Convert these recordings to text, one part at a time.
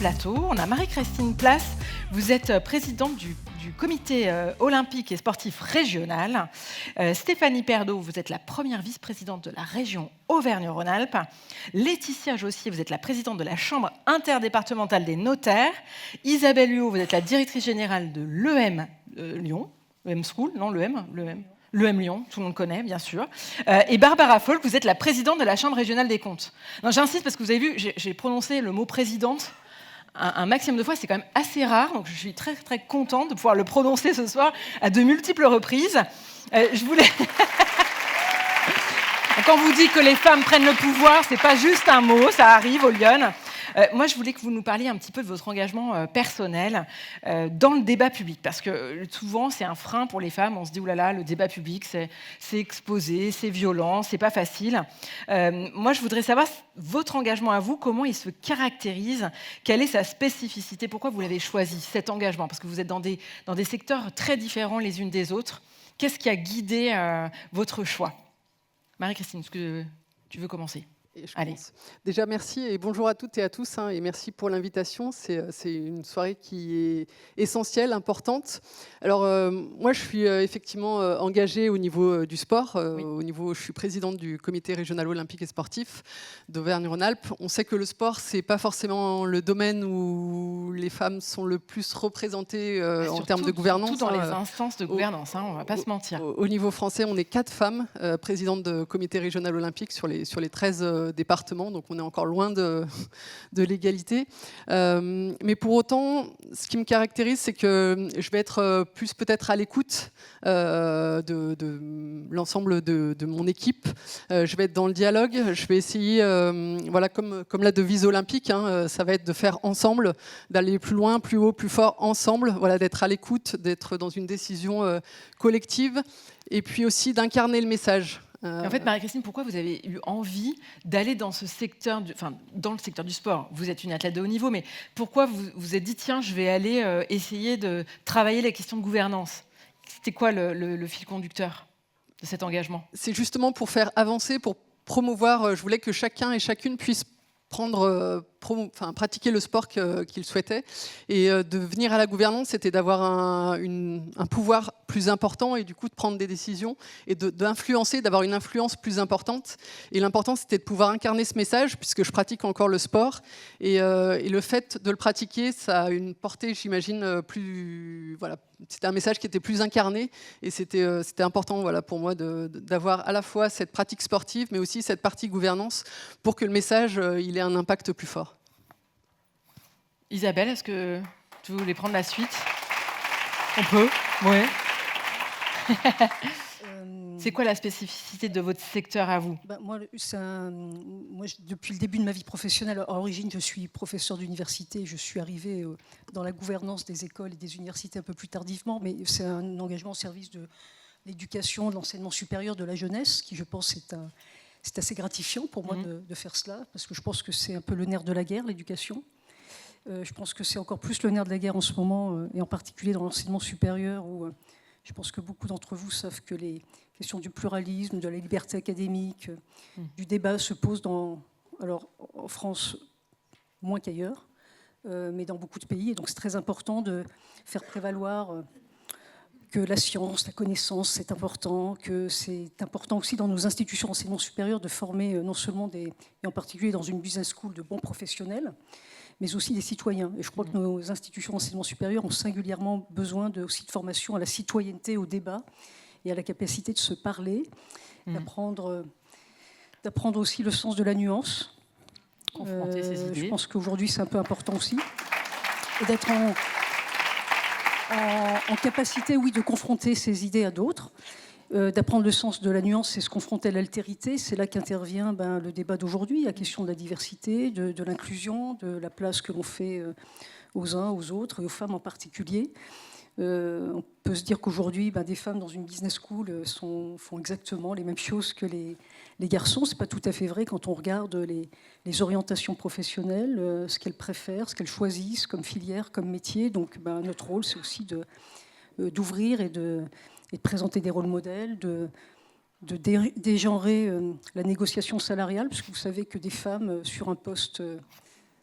plateau. On a Marie-Christine Place. Vous êtes présidente du comité olympique et sportif régional. Stéphanie Perdaud, vous êtes la première vice-présidente de la région Auvergne-Rhône-Alpes. Laetitia Jossier, vous êtes la présidente de la Chambre interdépartementale des notaires. Isabelle Huot, vous êtes la directrice générale de l'EM Lyon. l'EM School, non, l'EM Lyon, tout le monde connaît, bien sûr. Et Barbara Folk, vous êtes la présidente de la Chambre régionale des comptes. J'insiste parce que vous avez vu, j'ai prononcé le mot présidente un maximum de fois, c'est quand même assez rare, donc je suis très très contente de pouvoir le prononcer ce soir à de multiples reprises. Je voulais... Quand on vous dit que les femmes prennent le pouvoir, c'est pas juste un mot, ça arrive aux Lyonnes. Moi, je voulais que vous nous parliez un petit peu de votre engagement personnel dans le débat public, parce que souvent, c'est un frein pour les femmes. On se dit, oulala, le débat public, c'est exposé, c'est violent, c'est pas facile. Moi, je voudrais savoir, votre engagement à vous, comment il se caractérise, quelle est sa spécificité, pourquoi vous l'avez choisi, cet engagement, parce que vous êtes dans des secteurs très différents les unes des autres. Qu'est-ce qui a guidé votre choix ? Marie-Christine, est-ce que tu veux commencer ? Allez. Déjà, merci et bonjour à toutes et à tous. Et merci pour l'invitation. C'est une soirée qui est essentielle, importante. Alors, moi, je suis effectivement engagée au niveau du sport. Oui. Je suis présidente du comité régional olympique et sportif d'Auvergne-Rhône-Alpes. On sait que le sport, c'est pas forcément le domaine où les femmes sont le plus représentées en termes de gouvernance. Surtout dans les instances de gouvernance, on ne va pas se mentir. Au niveau français, on est 4 femmes présidentes de comité régional olympique sur les 13 départements, donc on est encore loin de l'égalité. Mais pour autant, ce qui me caractérise, c'est que je vais être plus peut-être à l'écoute de l'ensemble de mon équipe. Je vais être dans le dialogue. Je vais essayer, voilà, comme la devise olympique, ça va être de faire ensemble, d'aller plus loin, plus haut, plus fort ensemble. Voilà, d'être à l'écoute, d'être dans une décision collective, et puis aussi d'incarner le message. En fait, Marie-Christine, pourquoi vous avez eu envie d'aller dans ce secteur, dans le secteur du sport ? Vous êtes une athlète de haut niveau, mais pourquoi vous vous êtes dit, tiens, je vais aller essayer de travailler les questions de gouvernance ? C'était quoi le fil conducteur de cet engagement ? C'est justement pour faire avancer, pour promouvoir. Je voulais que chacun et chacune puisse pratiquer le sport qu'il souhaitait. Et de venir à la gouvernance, c'était d'avoir un pouvoir plus important et du coup de prendre des décisions et d'influencer, d'avoir une influence plus importante. Et l'important, c'était de pouvoir incarner ce message, puisque je pratique encore le sport. Et le fait de le pratiquer, ça a une portée, j'imagine, plus... Voilà, c'était un message qui était plus incarné. Et c'était important, voilà, pour moi d'avoir à la fois cette pratique sportive, mais aussi cette partie gouvernance, pour que le message il ait un impact plus fort. Isabelle, est-ce que tu voulais prendre la suite ? On peut ? Oui. C'est quoi la spécificité de votre secteur à vous ? Moi, depuis le début de ma vie professionnelle, à l'origine, je suis professeur d'université. Je suis arrivée dans la gouvernance des écoles et des universités un peu plus tardivement, mais c'est un engagement au service de l'éducation, de l'enseignement supérieur, de la jeunesse, qui, je pense, c'est assez gratifiant pour moi de faire cela, parce que je pense que c'est un peu le nerf de la guerre, l'éducation. Je pense que c'est encore plus le nerf de la guerre en ce moment, et en particulier dans l'enseignement supérieur, où je pense que beaucoup d'entre vous savent que les questions du pluralisme, de la liberté académique, du débat se posent alors en France moins qu'ailleurs, mais dans beaucoup de pays. Et donc c'est très important de faire prévaloir que la science, la connaissance, c'est important, que c'est important aussi dans nos institutions d'enseignement supérieur de former non seulement et en particulier dans une business school, de bons professionnels, mais aussi des citoyens. Et je crois que nos institutions d'enseignement supérieur ont singulièrement besoin aussi de formation à la citoyenneté, au débat et à la capacité de se parler, d'apprendre aussi le sens de la nuance. Confronter ses idées. Je pense qu'aujourd'hui, c'est un peu important aussi. Et d'être en capacité, oui, de confronter ses idées à d'autres. D'apprendre le sens de la nuance, c'est se confronter à l'altérité. C'est là qu'intervient le débat d'aujourd'hui, la question de la diversité, de l'inclusion, de la place que l'on fait aux uns, aux autres, et aux femmes en particulier. On peut se dire qu'aujourd'hui, des femmes dans une business school font exactement les mêmes choses que les garçons. Ce n'est pas tout à fait vrai quand on regarde les orientations professionnelles, ce qu'elles préfèrent, ce qu'elles choisissent comme filière, comme métier. Donc notre rôle, c'est aussi d'ouvrir et de présenter des rôles modèles, de dégenrer la négociation salariale, parce que vous savez que des femmes sur un poste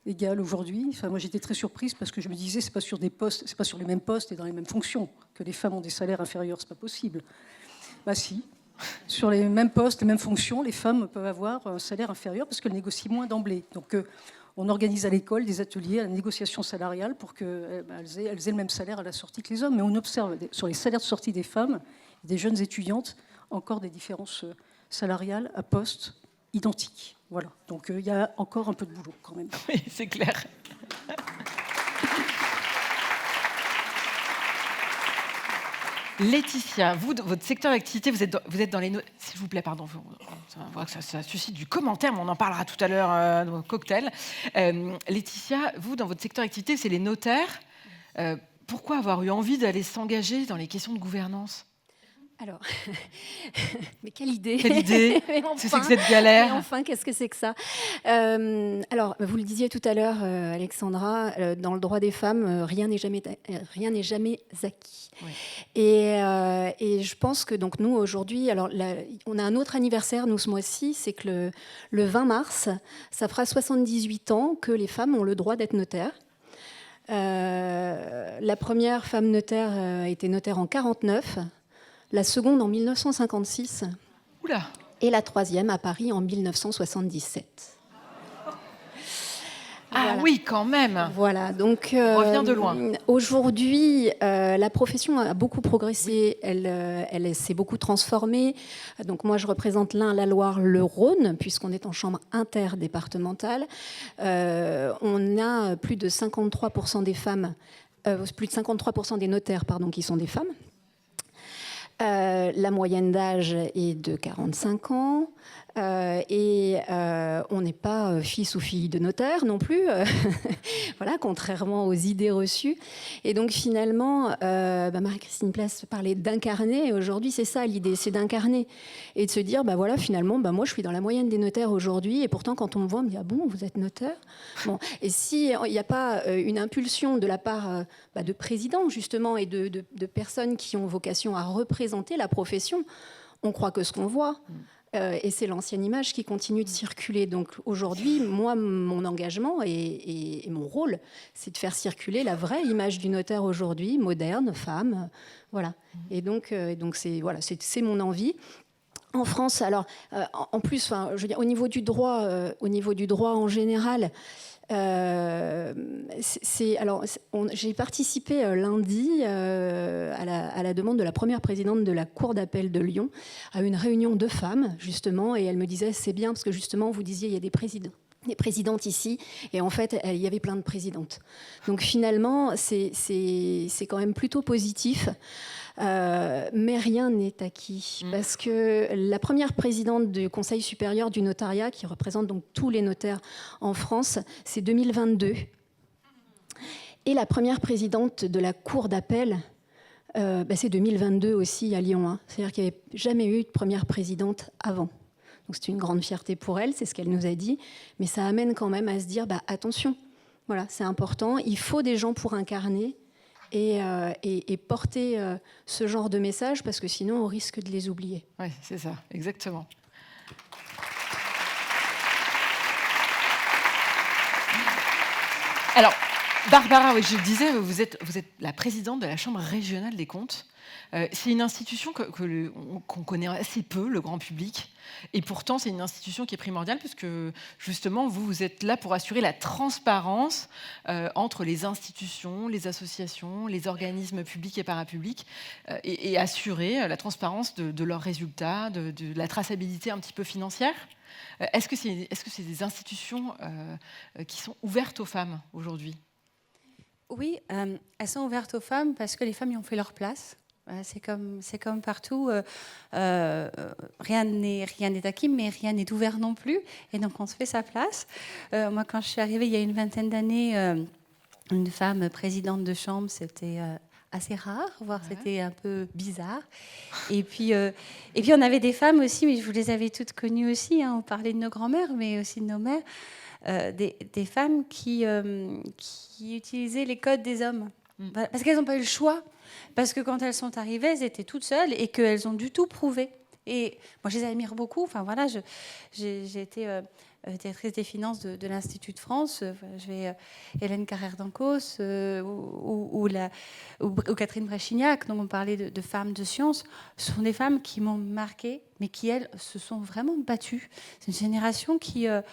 égales aujourd'hui. Enfin, moi, j'étais très surprise parce que je me disais, c'est pas sur des postes, c'est pas sur les mêmes postes et dans les mêmes fonctions que les femmes ont des salaires inférieurs. C'est pas possible. Bah si. Sur les mêmes postes, les mêmes fonctions, les femmes peuvent avoir un salaire inférieur parce qu'elles négocient moins d'emblée. Donc, on organise à l'école des ateliers à la négociation salariale pour qu'elles aient le même salaire à la sortie que les hommes. Mais on observe sur les salaires de sortie des femmes, des jeunes étudiantes, encore des différences salariales à postes identiques. Voilà. Donc il y a encore un peu de boulot quand même. Oui, c'est clair. Laetitia, vous, votre secteur d'activité, vous êtes dans les... S'il vous plaît, pardon, on voit que ça suscite du commentaire, mais on en parlera tout à l'heure au cocktail. Laetitia, vous, dans votre secteur d'activité, c'est les notaires. Pourquoi avoir eu envie d'aller s'engager dans les questions de gouvernance ? Alors, mais quelle idée! Quelle idée! Enfin, c'est que cette galère. Mais enfin, qu'est-ce que c'est que ça? Alors, vous le disiez tout à l'heure, Alexandra, dans le droit des femmes, rien n'est jamais acquis. Oui. Et je pense que donc nous aujourd'hui, alors on a un autre anniversaire nous ce mois-ci, c'est que le 20 mars, ça fera 78 ans que les femmes ont le droit d'être notaires. La première femme notaire a été notaire en 1949. La seconde en 1956. Oula. Et la troisième à Paris en 1977. Ah voilà. Oui, quand même. Voilà, donc on revient de loin. Aujourd'hui, la profession a beaucoup progressé, elle s'est beaucoup transformée. Donc moi, je représente la Loire, le Rhône, puisqu'on est en chambre interdépartementale. On a plus de 53% des femmes, plus de 53% des notaires, qui sont des femmes. La moyenne d'âge est de 45 ans et on n'est pas fils ou fille de notaire non plus, voilà, contrairement aux idées reçues. Et donc finalement, Marie-Christine Place parlait d'incarner. Aujourd'hui, c'est ça l'idée, c'est d'incarner et de se dire, voilà, finalement, moi je suis dans la moyenne des notaires aujourd'hui et pourtant quand on me voit, on me dit, ah bon, vous êtes notaire? Bon, et s'il n'y a pas une impulsion de la part de présidents justement et de personnes qui ont vocation à représenter la profession, on croit que ce qu'on voit. Et c'est l'ancienne image qui continue de circuler. Donc aujourd'hui, moi, mon engagement et mon rôle, c'est de faire circuler la vraie image du notaire aujourd'hui, moderne, femme, voilà. Et donc c'est mon envie. En France, alors, en plus, je veux dire, au niveau du droit en général. J'ai participé lundi à la demande de la première présidente de la Cour d'appel de Lyon à une réunion de femmes, justement, et elle me disait, c'est bien, parce que justement, vous disiez, il y a des présidentes ici, et en fait, il y avait plein de présidentes. Donc finalement, c'est quand même plutôt positif. Mais rien n'est acquis, parce que la première présidente du Conseil supérieur du notariat, qui représente donc tous les notaires en France, c'est 2022. Et la première présidente de la Cour d'appel, c'est 2022 aussi à Lyon. C'est-à-dire qu'il n'y avait jamais eu de première présidente avant. Donc c'est une grande fierté pour elle, c'est ce qu'elle nous a dit, mais ça amène quand même à se dire, attention, voilà, c'est important, il faut des gens pour incarner, et porter ce genre de message, parce que sinon on risque de les oublier. Oui, c'est ça, exactement. Alors, Barbara, oui, je le disais, vous êtes la présidente de la Chambre régionale des comptes. C'est une institution qu'on connaît assez peu, le grand public, et pourtant c'est une institution qui est primordiale puisque justement vous êtes là pour assurer la transparence entre les institutions, les associations, les organismes publics et parapublics, et assurer la transparence de leurs résultats, de la traçabilité un petit peu financière. Est-ce que c'est des institutions qui sont ouvertes aux femmes aujourd'hui ? Oui, elles sont ouvertes aux femmes parce que les femmes y ont fait leur place. C'est comme partout, rien n'est acquis, mais rien n'est ouvert non plus. Et donc, on se fait sa place. Moi, quand je suis arrivée il y a une vingtaine d'années, une femme présidente de chambre, c'était assez rare, voire c'était un peu bizarre. Et puis, on avait des femmes aussi, mais vous les avez toutes connues aussi. On parlait de nos grands-mères, mais aussi de nos mères. Des femmes qui utilisaient les codes des hommes. Parce qu'elles n'ont pas eu le choix. Parce que quand elles sont arrivées, elles étaient toutes seules et qu'elles ont du tout prouvé. Et moi, je les admire beaucoup. Enfin, voilà, j'ai été directrice des finances de l'Institut de France. Hélène Carrère-Dancos ou Catherine Bréchignac, dont on parlait de femmes de science. Ce sont des femmes qui m'ont marquée, mais qui, elles, se sont vraiment battues. C'est une génération qui n'a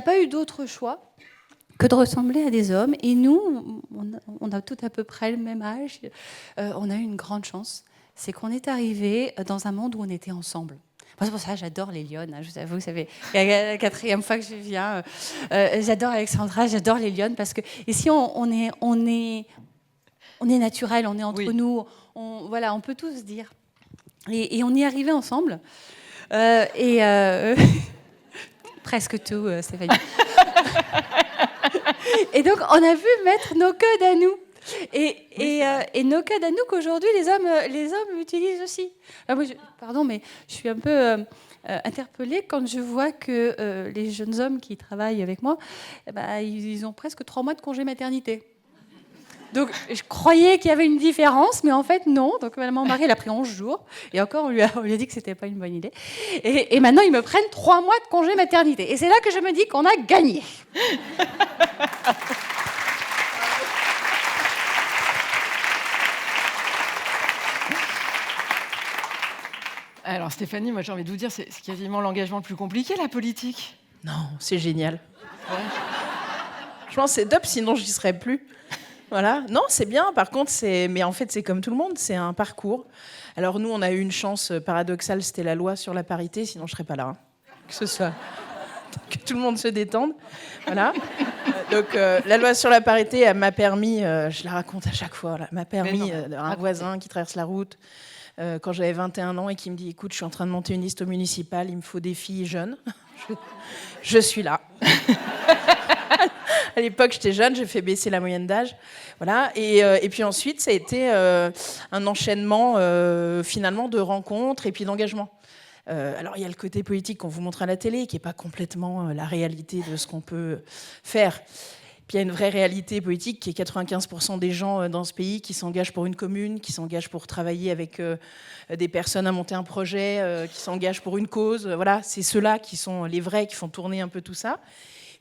pas eu d'autre choix que de ressembler à des hommes. Et nous, on a tout à peu près le même âge. On a eu une grande chance. C'est qu'on est arrivé dans un monde où on était ensemble. C'est pour ça que j'adore les Lyonnes. Je vous avoue, vous savez, c'est la 4e fois que je viens. J'adore Alexandra, j'adore les Lyonnes parce que ici, on est naturel, on est entre nous. On peut tout se dire. Et on y est arrivé ensemble. Presque tout, Stéphanie. Et donc, on a vu mettre nos codes à nous. Et nos codes à nous qu'aujourd'hui, les hommes utilisent aussi. Alors moi, pardon, mais je suis un peu interpellée quand je vois que les jeunes hommes qui travaillent avec moi, ils ont presque 3 mois de congé maternité. Donc, je croyais qu'il y avait une différence, mais en fait, non. Donc, mon mari, il a pris 11 jours. Et encore, on lui a dit que ce n'était pas une bonne idée. Et maintenant, ils me prennent 3 mois de congé maternité. Et c'est là que je me dis qu'on a gagné. Alors Stéphanie, moi j'ai envie de vous dire, c'est quasiment l'engagement le plus compliqué, la politique. Non, c'est génial. Ouais. Je pense que c'est top, sinon je n'y serais plus. Voilà. Non, c'est bien. Par contre, mais en fait, c'est comme tout le monde, c'est un parcours. Alors nous, on a eu une chance paradoxale, c'était la loi sur la parité, sinon je serais pas là. Hein. Que tout le monde se détende. Voilà. Donc la loi sur la parité, elle m'a permis, je la raconte à chaque fois, m'a permis un voisin qui traverse la route quand j'avais 21 ans et qui me dit, écoute, je suis en train de monter une liste municipale, il me faut des filles jeunes. Je suis là. À l'époque, j'étais jeune, j'ai fait baisser la moyenne d'âge. Voilà. Et puis ensuite, ça a été un enchaînement finalement de rencontres et puis d'engagement. Alors, il y a le côté politique qu'on vous montre à la télé, qui n'est pas complètement la réalité de ce qu'on peut faire. Puis il y a une vraie réalité politique qui est 95% des gens dans ce pays qui s'engagent pour une commune, qui s'engagent pour travailler avec des personnes à monter un projet, qui s'engagent pour une cause. Voilà, c'est ceux-là qui sont les vrais, qui font tourner un peu tout ça.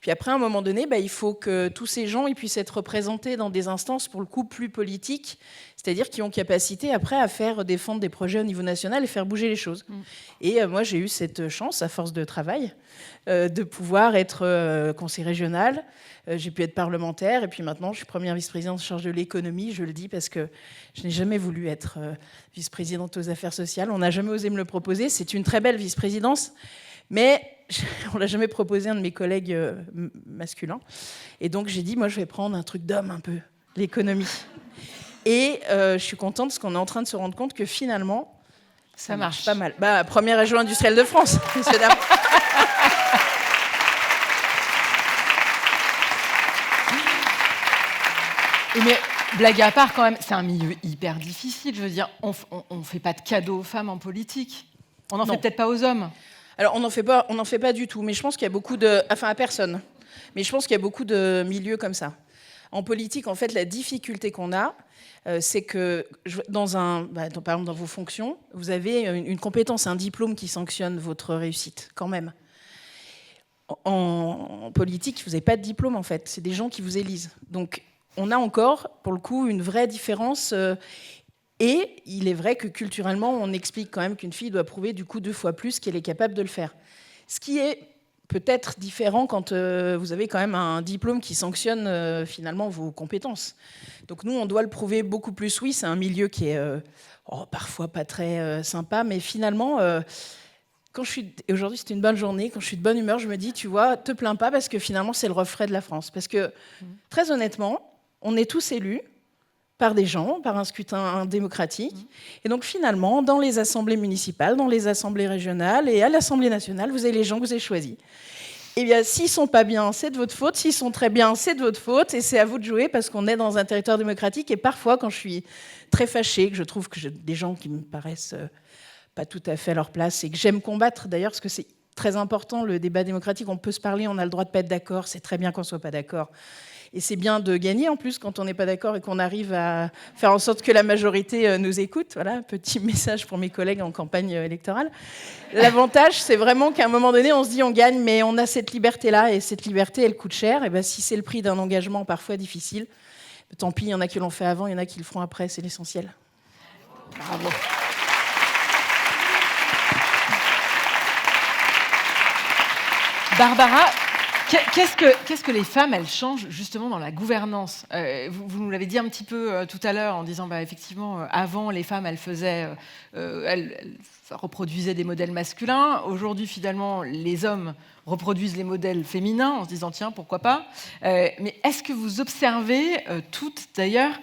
Puis après, à un moment donné, il faut que tous ces gens ils puissent être représentés dans des instances, pour le coup, plus politiques, c'est-à-dire qui ont capacité, après, à faire défendre des projets au niveau national et faire bouger les choses. Et moi, j'ai eu cette chance, à force de travail, de pouvoir être conseiller régional. J'ai pu être parlementaire, et puis maintenant, je suis première vice-présidente en charge de l'économie. Je le dis parce que je n'ai jamais voulu être vice-présidente aux affaires sociales. On n'a jamais osé me le proposer. C'est une très belle vice-présidence, mais on ne l'a jamais proposé à un de mes collègues masculins. Et donc, j'ai dit, moi, je vais prendre un truc d'homme un peu, l'économie. Et je suis contente parce qu'on est en train de se rendre compte que finalement, ça marche pas mal. Première région industrielle de France, monsieur Dame. Mais blague à part, quand même, c'est un milieu hyper difficile. Je veux dire, on ne fait pas de cadeaux aux femmes en politique. On n'en fait peut-être pas aux hommes. Alors, on n'en fait pas du tout. Mais je pense qu'il y a beaucoup de... Enfin, à personne. Mais je pense qu'il y a beaucoup de milieux comme ça. En politique, en fait, la difficulté qu'on a, c'est que, par exemple, dans vos fonctions, vous avez une compétence, un diplôme qui sanctionne votre réussite, quand même. En politique, vous n'avez pas de diplôme, en fait. C'est des gens qui vous élisent. Donc, on a encore, pour le coup, une vraie différence. Et il est vrai que culturellement, on explique quand même qu'une fille doit prouver du coup 2 fois plus qu'elle est capable de le faire. Ce qui est peut-être différent quand vous avez quand même un diplôme qui sanctionne finalement vos compétences. Donc nous, on doit le prouver beaucoup plus. Oui, c'est un milieu qui est parfois pas très sympa, mais finalement... Et aujourd'hui, c'était une bonne journée. Quand je suis de bonne humeur, je me dis, tu vois, te plains pas parce que finalement, c'est le reflet de la France. Parce que, très honnêtement, on est tous élus par des gens, par un scrutin démocratique. Et donc, finalement, dans les assemblées municipales, dans les assemblées régionales et à l'Assemblée nationale, vous avez les gens que vous avez choisis. Eh bien, s'ils ne sont pas bien, c'est de votre faute. S'ils sont très bien, c'est de votre faute. Et c'est à vous de jouer parce qu'on est dans un territoire démocratique. Et parfois, quand je suis très fâchée, que je trouve que j'ai des gens qui me paraissent... pas tout à fait à leur place, et que j'aime combattre d'ailleurs, parce que c'est très important, le débat démocratique, on peut se parler, on a le droit de pas être d'accord, c'est très bien qu'on soit pas d'accord. Et c'est bien de gagner en plus quand on n'est pas d'accord et qu'on arrive à faire en sorte que la majorité nous écoute. Voilà, petit message pour mes collègues en campagne électorale. L'avantage, c'est vraiment qu'à un moment donné, on se dit on gagne, mais on a cette liberté-là, et cette liberté, elle coûte cher. Et ben, si c'est le prix d'un engagement parfois difficile, tant pis, il y en a qui l'ont fait avant, il y en a qui le feront après, c'est l'essentiel. Bravo. Barbara, qu'est-ce que les femmes, elles changent justement dans la gouvernance ? Vous nous l'avez dit un petit peu tout à l'heure en disant, effectivement, avant, les femmes, elles reproduisaient des modèles masculins. Aujourd'hui, finalement, les hommes reproduisent les modèles féminins en se disant, tiens, pourquoi pas ? Mais est-ce que vous observez toutes, d'ailleurs,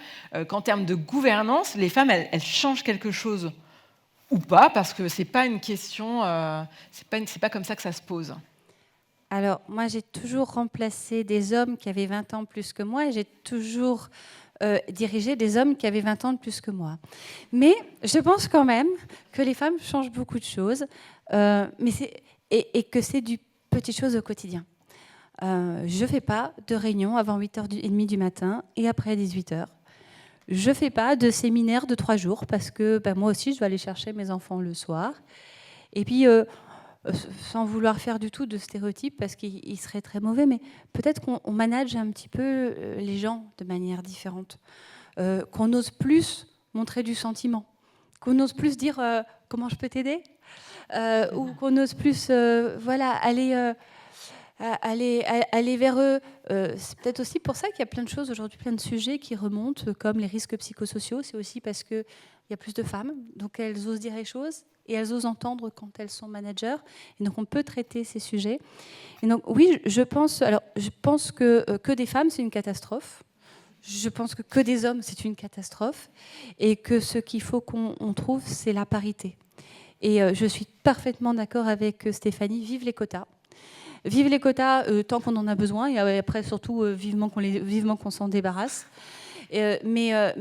qu'en termes de gouvernance, les femmes, elles changent quelque chose ou pas ? Parce que c'est pas une question, c'est pas comme ça que ça se pose. Alors, moi, j'ai toujours remplacé des hommes qui avaient 20 ans plus que moi et j'ai toujours dirigé des hommes qui avaient 20 ans de plus que moi. Mais je pense quand même que les femmes changent beaucoup de choses et que c'est du petites choses au quotidien. Je ne fais pas de réunion avant 8h30 du matin et après 18h. Je ne fais pas de séminaire de 3 jours parce que moi aussi, je dois aller chercher mes enfants le soir. Et puis... sans vouloir faire du tout de stéréotypes parce qu'il serait très mauvais, mais peut-être qu'on manage un petit peu les gens de manière différente, qu'on ose plus montrer du sentiment, qu'on ose plus dire comment je peux t'aider, ou qu'on ose plus aller vers eux. C'est peut-être aussi pour ça qu'il y a plein de choses aujourd'hui, plein de sujets qui remontent, comme les risques psychosociaux. C'est aussi parce qu'il y a plus de femmes, donc elles osent dire les choses. Et elles osent entendre quand elles sont managers. Et donc, on peut traiter ces sujets. Et donc, oui, je pense que des femmes, c'est une catastrophe. Je pense que des hommes, c'est une catastrophe. Et que ce qu'il faut qu'on trouve, c'est la parité. Et je suis parfaitement d'accord avec Stéphanie. Vive les quotas. Vive les quotas tant qu'on en a besoin. Et après, surtout, vivement qu'on s'en débarrasse. Mais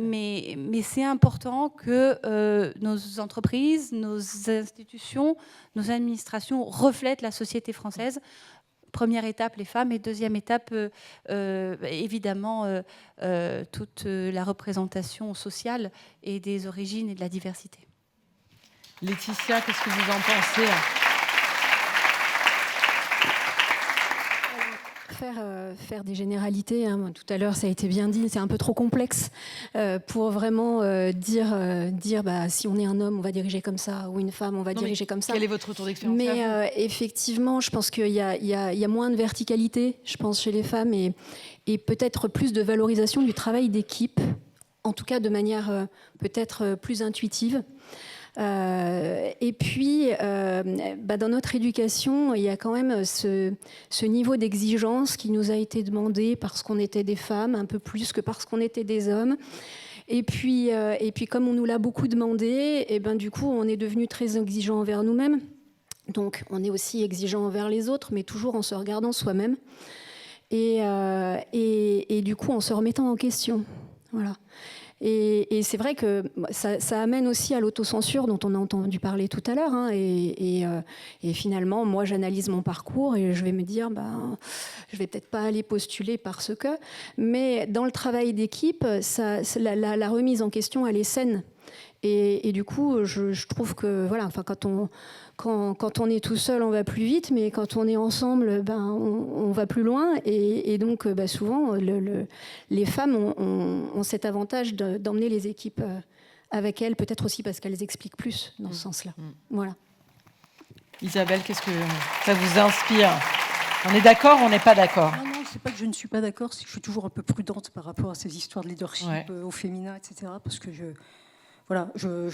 c'est important que nos entreprises, nos institutions, nos administrations reflètent la société française. Première étape, les femmes, et deuxième étape, évidemment, toute la représentation sociale et des origines et de la diversité. Laetitia, qu'est-ce que vous en pensez ? Faire des généralités, hein. Tout à l'heure ça a été bien dit, c'est un peu trop complexe pour vraiment dire si on est un homme on va diriger comme ça, ou une femme on va diriger comme ça. Quel est votre retour d'expérience ? Mais effectivement, je pense qu'il y a moins de verticalité, je pense, chez les femmes, et peut-être plus de valorisation du travail d'équipe, en tout cas de manière peut-être plus intuitive. Et puis, dans notre éducation, il y a quand même ce niveau d'exigence qui nous a été demandé parce qu'on était des femmes, un peu plus que parce qu'on était des hommes. Et puis comme on nous l'a beaucoup demandé, et du coup, on est devenu très exigeant envers nous-mêmes. Donc, on est aussi exigeant envers les autres, mais toujours en se regardant soi-même. Et du coup, en se remettant en question. Voilà. Et c'est vrai que ça amène aussi à l'autocensure dont on a entendu parler tout à l'heure. Hein, et finalement, moi, j'analyse mon parcours et je vais me dire, je vais peut-être pas aller postuler parce que... Mais dans le travail d'équipe, la remise en question, elle est saine. Et du coup, je trouve que quand on est tout seul, on va plus vite, mais quand on est ensemble, on va plus loin. Et donc, souvent, les femmes ont cet avantage d'emmener les équipes avec elles, peut-être aussi parce qu'elles expliquent plus dans ce sens-là. Voilà. Isabelle, qu'est-ce que ça vous inspire ? On est d'accord, on n'est pas d'accord ? Non, c'est pas que je ne suis pas d'accord, c'est que je suis toujours un peu prudente par rapport à ces histoires de leadership au féminin, etc. Parce que je ne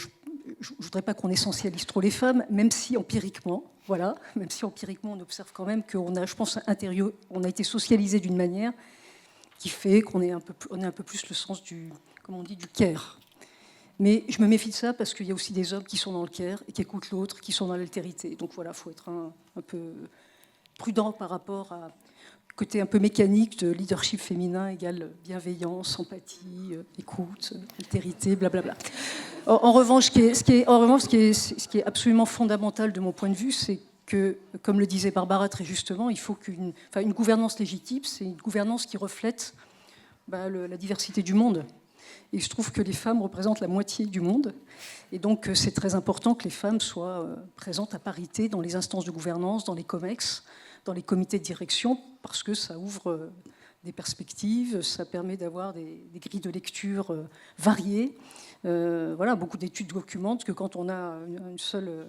voudrais pas qu'on essentialise trop les femmes, même si empiriquement, on observe quand même qu'on a, je pense, on a été socialisé d'une manière qui fait qu'on est un peu plus le sens du care. Mais je me méfie de ça parce qu'il y a aussi des hommes qui sont dans le care et qui écoutent l'autre, qui sont dans l'altérité. Donc voilà, il faut être un peu prudent par rapport à côté un peu mécanique de leadership féminin égale bienveillance, empathie, écoute, altérité, blablabla. En revanche, ce qui est absolument fondamental de mon point de vue, c'est que, comme le disait Barbara très justement, il faut qu'une gouvernance légitime, c'est une gouvernance qui reflète La diversité du monde. Et je trouve que les femmes représentent la moitié du monde. Et donc, c'est très important que les femmes soient présentes à parité dans les instances de gouvernance, dans les COMEX, dans les comités de direction, parce que ça ouvre des perspectives, ça permet d'avoir des grilles de lecture variées. Beaucoup d'études documentent que quand on a un seul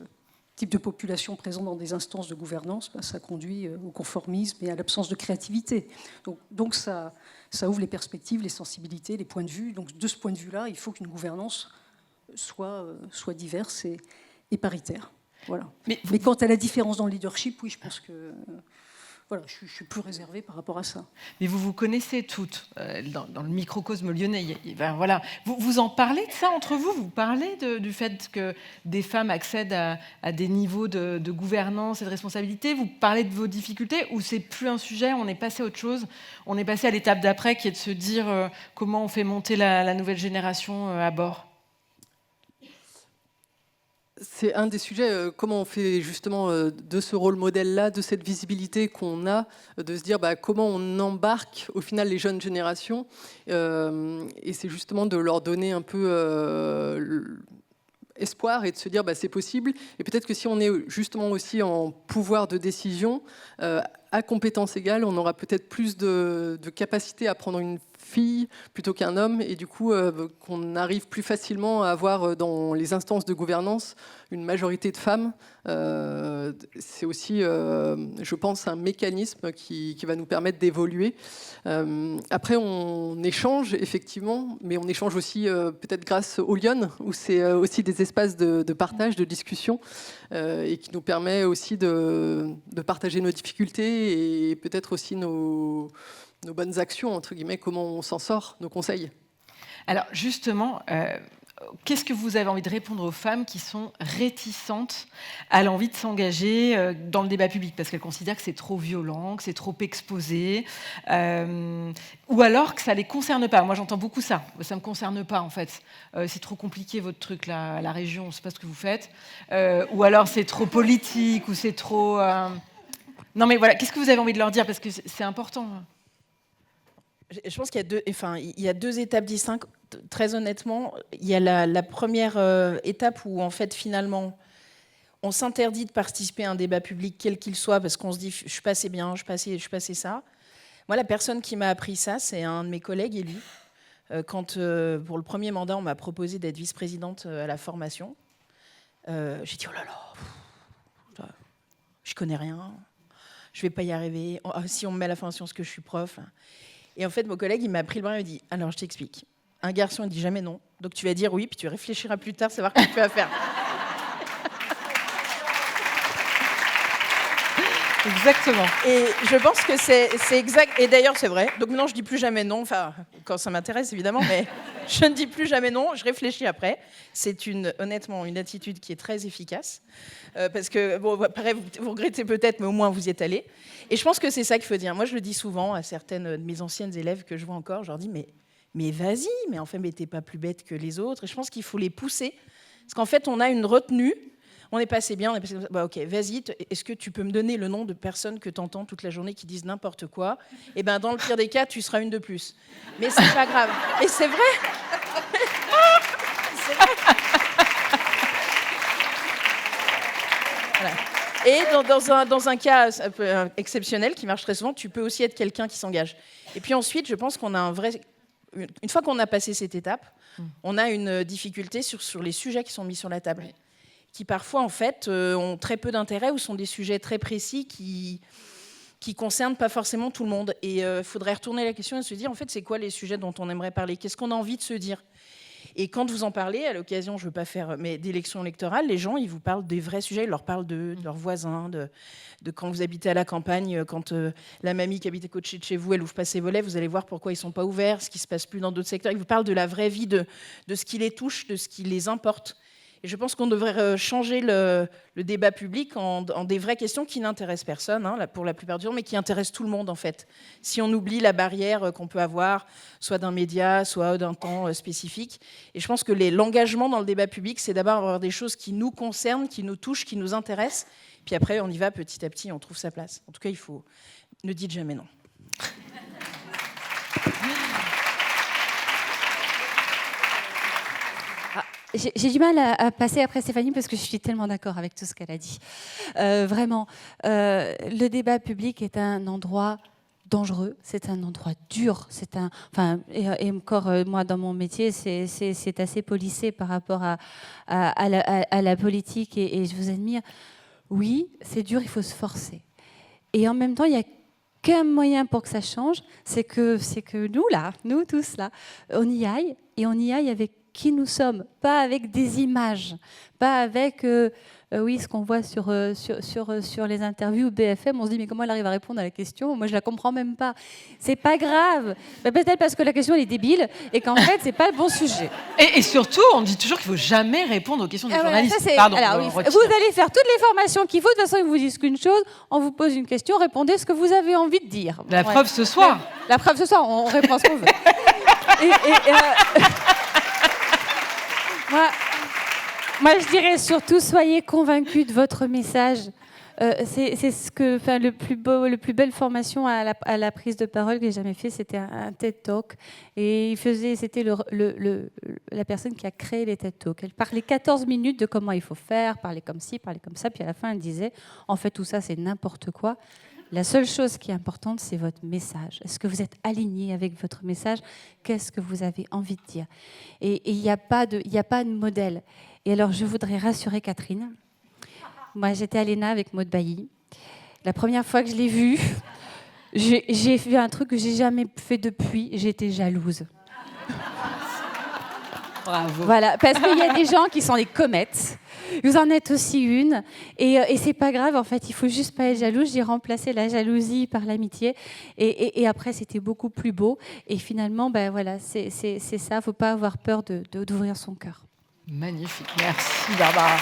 type de population présente dans des instances de gouvernance, ça conduit au conformisme et à l'absence de créativité. Donc ça ouvre les perspectives, les sensibilités, les points de vue. Donc de ce point de vue-là, il faut qu'une gouvernance soit diverse et paritaire. Voilà. Mais quant à la différence dans le leadership, oui, je pense que je suis plus réservée par rapport à ça. Mais vous vous connaissez toutes dans le microcosme lyonnais. Vous en parlez de ça entre vous? Vous parlez du fait que des femmes accèdent à des niveaux de gouvernance et de responsabilité? Vous parlez de vos difficultés ou c'est plus un sujet? On est passé à autre chose. On est passé à l'étape d'après qui est de se dire comment on fait monter la nouvelle génération à bord. C'est un des sujets, comment on fait justement de ce rôle modèle-là, de cette visibilité qu'on a, de se dire comment on embarque au final les jeunes générations. Et c'est justement de leur donner un peu espoir et de se dire c'est possible. Et peut-être que si on est justement aussi en pouvoir de décision, à compétences égales, on aura peut-être plus de capacité à prendre une fille plutôt qu'un homme, et du coup qu'on arrive plus facilement à avoir dans les instances de gouvernance une majorité de femmes. C'est aussi, je pense, un mécanisme qui va nous permettre d'évoluer. Après, on échange effectivement, mais on échange aussi peut-être grâce aux Lyon, où c'est aussi des espaces de partage, de discussion, et qui nous permet aussi de partager nos difficultés et peut-être aussi nos bonnes actions, entre guillemets, comment on s'en sort, nos conseils. Alors justement, qu'est-ce que vous avez envie de répondre aux femmes qui sont réticentes à l'envie de s'engager dans le débat public parce qu'elles considèrent que c'est trop violent, que c'est trop exposé, ou alors que ça ne les concerne pas? Moi j'entends beaucoup ça, ça ne me concerne pas en fait. C'est trop compliqué votre truc là, à la région, on ne sait pas ce que vous faites. Ou alors c'est trop politique, ou c'est trop... Non mais voilà, qu'est-ce que vous avez envie de leur dire? Parce que c'est important. Je pense qu'il y a deux étapes distinctes. Très honnêtement, il y a la première étape où, en fait, finalement, on s'interdit de participer à un débat public, quel qu'il soit, parce qu'on se dit « je suis pas assez bien, je suis pas assez ça ». Moi, la personne qui m'a appris ça, c'est un de mes collègues élus. Quand, pour le premier mandat, on m'a proposé d'être vice-présidente à la formation, j'ai dit « oh là là, je connais rien, je vais pas y arriver. Si on me met à la formation, est-ce que je suis prof ?» Et en fait, mon collègue, il m'a pris le bras et m'a dit « alors, je t'explique. Un garçon, il dit jamais non. Donc, tu vas dire oui, puis tu réfléchiras plus tard, savoir ce que tu vas faire. » Exactement. Et je pense que c'est exact. Et d'ailleurs, c'est vrai. Donc, maintenant, je dis plus jamais non. Enfin, quand ça m'intéresse, évidemment, mais je ne dis plus jamais non. Je réfléchis après. C'est honnêtement une attitude qui est très efficace. Parce que, bon, pareil, vous regrettez peut-être, mais au moins, vous y êtes allé. Et je pense que c'est ça qu'il faut dire. Moi, je le dis souvent à certaines de mes anciennes élèves que je vois encore. Je leur dis, mais vas-y, mais en fait, mais t'es pas plus bête que les autres. Et je pense qu'il faut les pousser. Parce qu'en fait, on a une retenue. On est passé bien, on est passé comme ça. Ok, vas-y, est-ce que tu peux me donner le nom de personnes que tu entends toute la journée qui disent n'importe quoi? Et ben, dans le pire des cas, tu seras une de plus. Mais c'est pas grave. Et c'est vrai. C'est vrai. Voilà. Et dans un cas un peu exceptionnel qui marche très souvent, tu peux aussi être quelqu'un qui s'engage. Et puis ensuite, je pense qu'on a un vrai... Une fois qu'on a passé cette étape, on a une difficulté sur les sujets qui sont mis sur la table, qui parfois, en fait, ont très peu d'intérêt ou sont des sujets très précis qui concernent pas forcément tout le monde. Et il faudrait retourner la question et se dire, en fait, c'est quoi les sujets dont on aimerait parler? Qu'est-ce qu'on a envie de se dire? Et quand vous en parlez, à l'occasion, je ne veux pas faire d'élections électorales, les gens, ils vous parlent des vrais sujets, ils leur parlent de leurs voisins, de quand vous habitez à la campagne, quand la mamie qui habite à côté de chez vous, elle ouvre pas ses volets, vous allez voir pourquoi ils ne sont pas ouverts, ce qui ne se passe plus dans d'autres secteurs. Ils vous parlent de la vraie vie, de ce qui les touche, de ce qui les importe. Et je pense qu'on devrait changer le débat public en des vraies questions qui n'intéressent personne, hein, pour la plupart du temps, mais qui intéressent tout le monde, en fait. Si on oublie la barrière qu'on peut avoir, soit d'un média, soit d'un temps spécifique. Et je pense que l'engagement dans le débat public, c'est d'abord avoir des choses qui nous concernent, qui nous touchent, qui nous intéressent. Puis après, on y va petit à petit, on trouve sa place. En tout cas, ne dites jamais non. j'ai du mal à passer après Stéphanie parce que je suis tellement d'accord avec tout ce qu'elle a dit. Vraiment, le débat public est un endroit dangereux, c'est un endroit dur, et encore moi dans mon métier c'est assez policé par rapport à la politique et je vous admire. Oui, c'est dur, il faut se forcer. Et en même temps, il y a qu'un moyen pour que ça change, c'est que nous tous là, on y aille et on y aille avec qui nous sommes, pas avec des images, pas avec ce qu'on voit sur les interviews BFM. On se dit mais comment elle arrive à répondre à la question? Moi je la comprends même pas. C'est pas grave. Peut-être parce que la question elle est débile et qu'en fait c'est pas le bon sujet. Et surtout, on dit toujours qu'il faut jamais répondre aux questions des journalistes. Pardon, alors, vous allez faire toutes les formations qu'il faut. De toute façon, ils vous disent qu'une chose. On vous pose une question, répondez ce que vous avez envie de dire. La preuve ce soir. La preuve ce soir, on répond ce qu'on veut. Moi, je dirais surtout, soyez convaincus de votre message. C'est ce que, le plus belle formation à la prise de parole que j'ai jamais fait, c'était un TED Talk. Et c'était la personne qui a créé les TED Talks. Elle parlait 14 minutes de comment il faut faire, parler comme ci, parler comme ça. Puis à la fin, elle disait, en fait, tout ça, c'est n'importe quoi. La seule chose qui est importante, c'est votre message. Est-ce que vous êtes aligné avec votre message? Qu'est-ce que vous avez envie de dire? Et il n'y a pas de modèle. Et alors, je voudrais rassurer Catherine. Moi, j'étais à l'ENA avec Maud Bailly. La première fois que je l'ai vue, j'ai fait un truc que j'ai jamais fait depuis. J'étais jalouse. Bravo. Voilà, parce qu'il y a des gens qui sont des comètes. Vous en êtes aussi une. Et c'est pas grave, en fait, il faut juste pas être jaloux. J'ai remplacé la jalousie par l'amitié. Et après, c'était beaucoup plus beau. Et finalement, voilà, c'est ça. Faut pas avoir peur d'ouvrir son cœur. Magnifique. Merci, Barbara.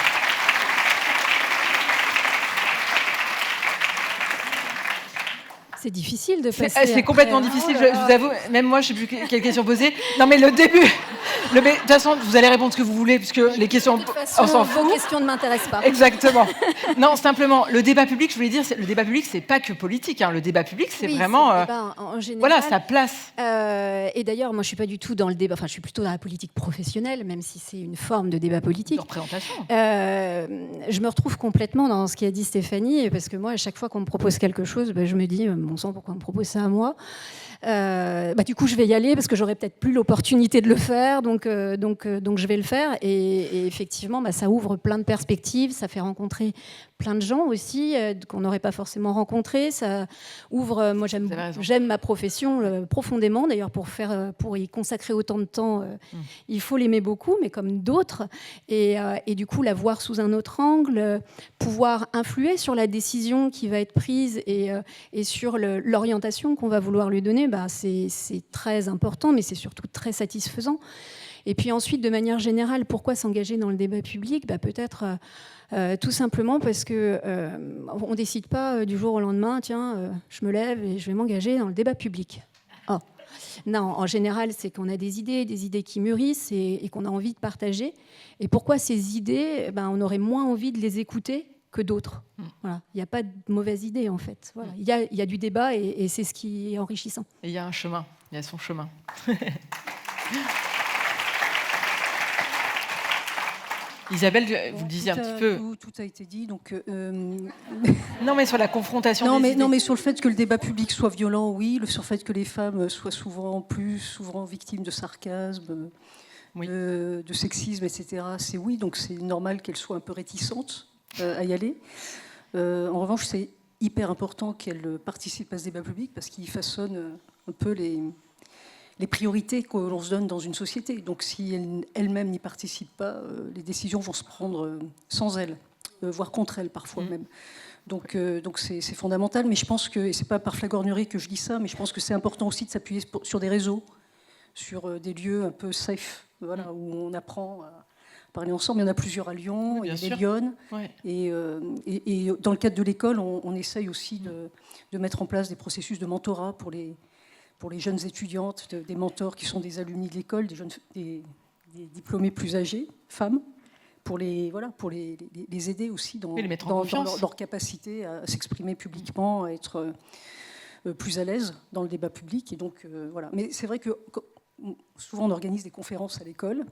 C'est difficile de passer. C'est complètement difficile, je vous avoue. Même moi, je ne sais plus quelle question poser. Non, mais le début. De toute façon, vous allez répondre ce que vous voulez, puisque les questions, de toute façon, on s'en fout. vos questions ne m'intéressent pas. Exactement. Non, simplement, le débat public, je voulais dire, le débat public, c'est pas que politique. Le débat public, c'est vraiment, le débat en général, voilà, sa place. Et d'ailleurs, moi, je suis pas du tout dans le débat. Enfin, je suis plutôt dans la politique professionnelle, même si c'est une forme de débat politique. De représentation. Je me retrouve complètement dans ce qu'a dit Stéphanie, parce que moi, à chaque fois qu'on me propose quelque chose, je me dis, bon sang, pourquoi on me propose ça à moi? Du coup, je vais y aller parce que j'aurai peut-être plus l'opportunité de le faire, donc je vais le faire. Et effectivement, ça ouvre plein de perspectives, ça fait rencontrer plein de gens aussi qu'on n'aurait pas forcément rencontrés. Ça ouvre. Moi, j'aime ma profession profondément. D'ailleurs, pour y consacrer autant de temps, il faut l'aimer beaucoup, mais comme d'autres. Et du coup, la voir sous un autre angle, pouvoir influer sur la décision qui va être prise et sur l'orientation qu'on va vouloir lui donner, c'est très important, mais c'est surtout très satisfaisant. Et puis ensuite, de manière générale, pourquoi s'engager dans le débat public? Peut-être tout simplement parce qu'on ne décide pas du jour au lendemain, tiens, je me lève et je vais m'engager dans le débat public. Oh. Non, en général, c'est qu'on a des idées qui mûrissent et qu'on a envie de partager. Et pourquoi ces idées, on aurait moins envie de les écouter que d'autres. Voilà. Il n'y a pas de mauvaise idée, en fait. Voilà. Il y a du débat et c'est ce qui est enrichissant. Et il y a un chemin, il y a son chemin. Isabelle, vous le disiez un petit peu. Tout a été dit. Donc, Non, mais sur la confrontation des idées. Non, mais sur le fait que le débat public soit violent, oui. Sur le fait que les femmes soient souvent victimes de sarcasme, oui. De sexisme, etc. C'est oui, donc c'est normal qu'elles soient un peu réticentes à y aller. En revanche, c'est hyper important qu'elles participent à ce débat public parce qu'il façonne un peu les priorités que l'on se donne dans une société. Donc si elles-mêmes n'y participent pas, les décisions vont se prendre sans elles, voire contre elles parfois même. Donc c'est fondamental, mais je pense que, et c'est pas par flagornerie que je dis ça, mais je pense que c'est important aussi de s'appuyer sur des réseaux, sur des lieux un peu safe, voilà, où on apprend à parler ensemble. Il y en a plusieurs à Lyon, il y a des Lyonnes, ouais. Et dans le cadre de l'école, on essaye aussi de mettre en place des processus de mentorat pour les jeunes étudiantes, des mentors qui sont des alumni de l'école, des diplômés plus âgés, femmes, pour les aider aussi dans leur capacité à s'exprimer publiquement, à être plus à l'aise dans le débat public. Et donc, voilà. Mais c'est vrai que souvent on organise des conférences à l'école.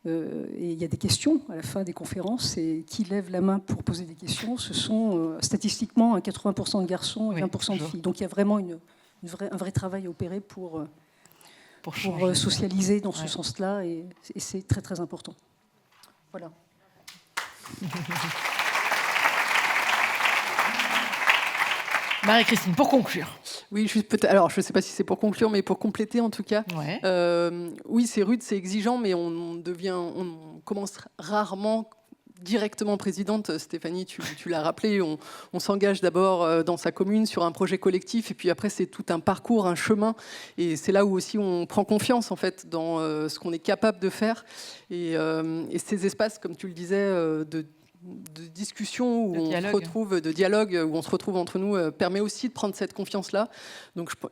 Et il y a des questions à la fin des conférences, et qui lève la main pour poser des questions, ce sont statistiquement 80% de garçons et 20% de filles. Donc il y a vraiment un vrai travail à opérer pour socialiser dans ce sens-là, et c'est très très important. Voilà. Marie-Christine, pour conclure. Oui, alors je ne sais pas si c'est pour conclure, mais pour compléter en tout cas. Ouais. Oui, c'est rude, c'est exigeant, mais on commence rarement directement présidente. Stéphanie, tu l'as rappelé, on s'engage d'abord dans sa commune sur un projet collectif, et puis après c'est tout un parcours, un chemin, et c'est là où aussi on prend confiance en fait dans ce qu'on est capable de faire, et ces espaces, comme tu le disais, de discussion où on se retrouve, de dialogue où on se retrouve entre nous, permet aussi de prendre cette confiance-là.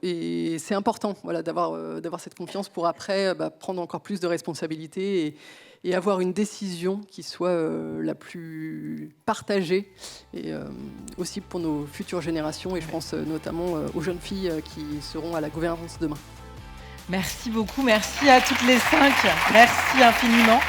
Et c'est important, voilà, d'avoir cette confiance pour après prendre encore plus de responsabilités et avoir une décision qui soit la plus partagée, et aussi pour nos futures générations, et je pense notamment aux jeunes filles qui seront à la gouvernance demain. Merci beaucoup, merci à toutes les 5, merci infiniment.